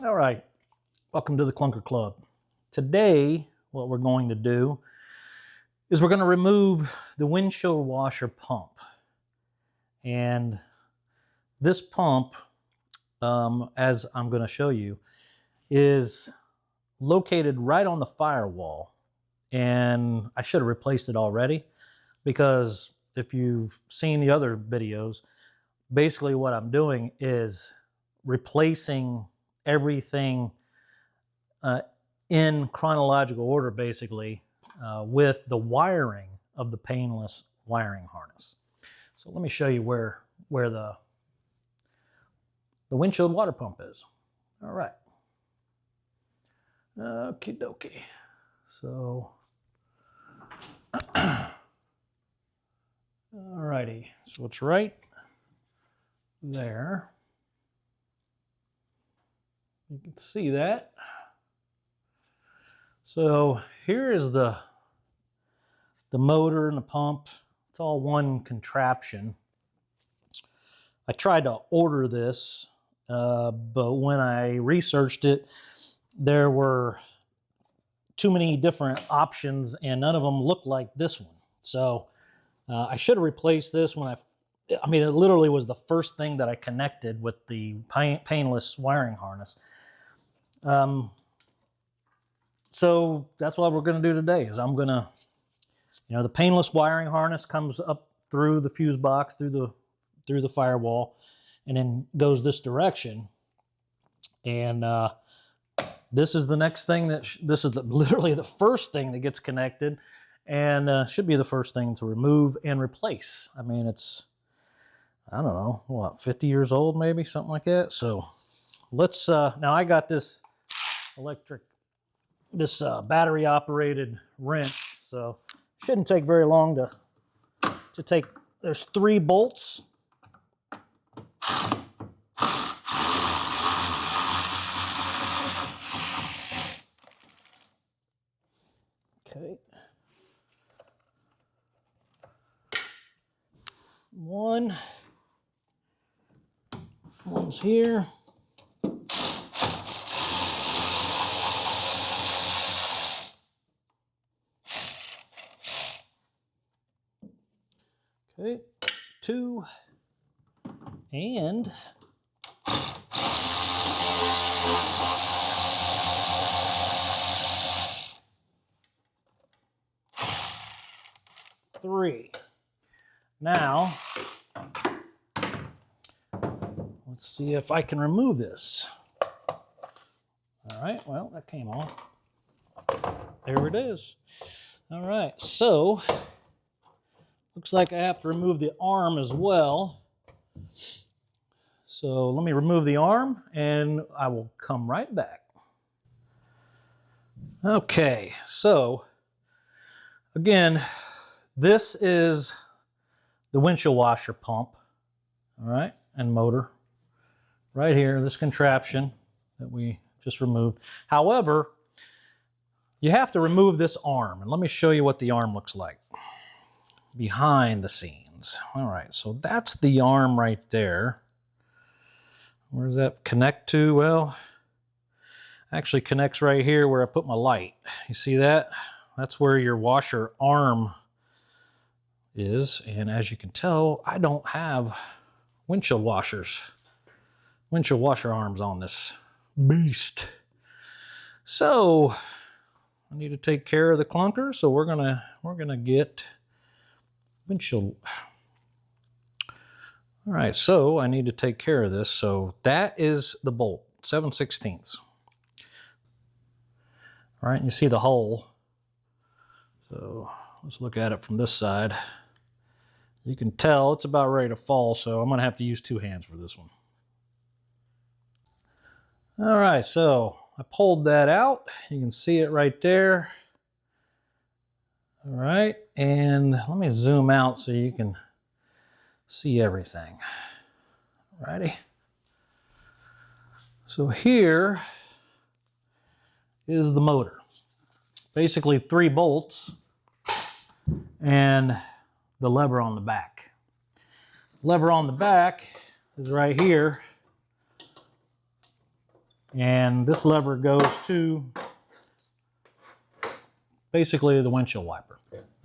All right, welcome to the Clunker Club. Today, what we're going to do is we're going to remove the windshield washer pump. And this pump, as I'm going to show you, is located right on the firewall. And I should have replaced it already, because if you've seen the other videos, basically what I'm doing is replacing everything in chronological order, basically, with the wiring of the painless wiring harness. So let me show you where the windshield water pump is. All right. Okie dokie. So, alrighty. So it's right there. You can see that. So here is the motor and the pump. It's all one contraption. I tried to order this, but when I researched it, there were too many different options and none of them looked like this one. So I should have replaced this when I mean, it literally was the first thing that I connected with the painless wiring harness. So that's what we're going to do today. Is I'm going to, the painless wiring harness comes up through the fuse box, through the firewall, and then goes this direction. And this is the next thing this is literally the first thing that gets connected, and should be the first thing to remove and replace. I mean, it's, I don't know, what, 50 years old, maybe, something like that. So let's, now I got this battery operated wrench, so shouldn't take very long to take. There's 3 bolts. Okay. One's here. Okay, 2, and 3. Now, let's see if I can remove this. All right, well, that came off. There it is. All right, so looks like I have to remove the arm as well. So let me remove the arm and I will come right back. Okay, so again, this is the windshield washer pump, all right, and motor right here, this contraption that we just removed. However, you have to remove this arm, and let me show you what the arm looks like behind the scenes. All right, so that's the arm right there. Where does that connect to? Well, actually connects right here where I put my light. You see that? That's where your washer arm is, and as you can tell, I don't have windshield washer arms on this beast. So I need to take care of the clunker, so we're gonna get windshield. All right, so I need to take care of this. So that is the bolt, 7/16. All right, and you see the hole. So let's look at it from this side. You can tell it's about ready to fall, so I'm gonna have to use 2 hands for this one. All right, so I pulled that out. You can see it right there. All right, and let me zoom out so you can see everything. Alrighty. So here is the motor. Basically 3 bolts and the lever on the back. Lever on the back is right here. and this lever goes to basically the windshield wiper.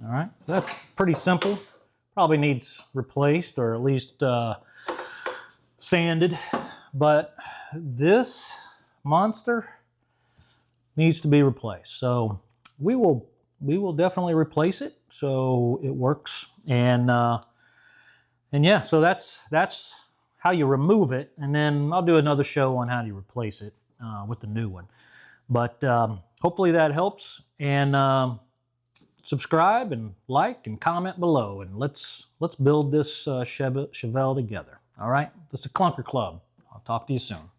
All right, so that's pretty simple. Probably needs replaced or at least sanded, but this monster needs to be replaced. So we will definitely replace it so it works. And yeah, so that's how you remove it, and then I'll do another show on how to replace it with the new one. But hopefully that helps, and subscribe and like and comment below, and let's build this Chevelle together. All right, this is Clunker Club. I'll talk to you soon.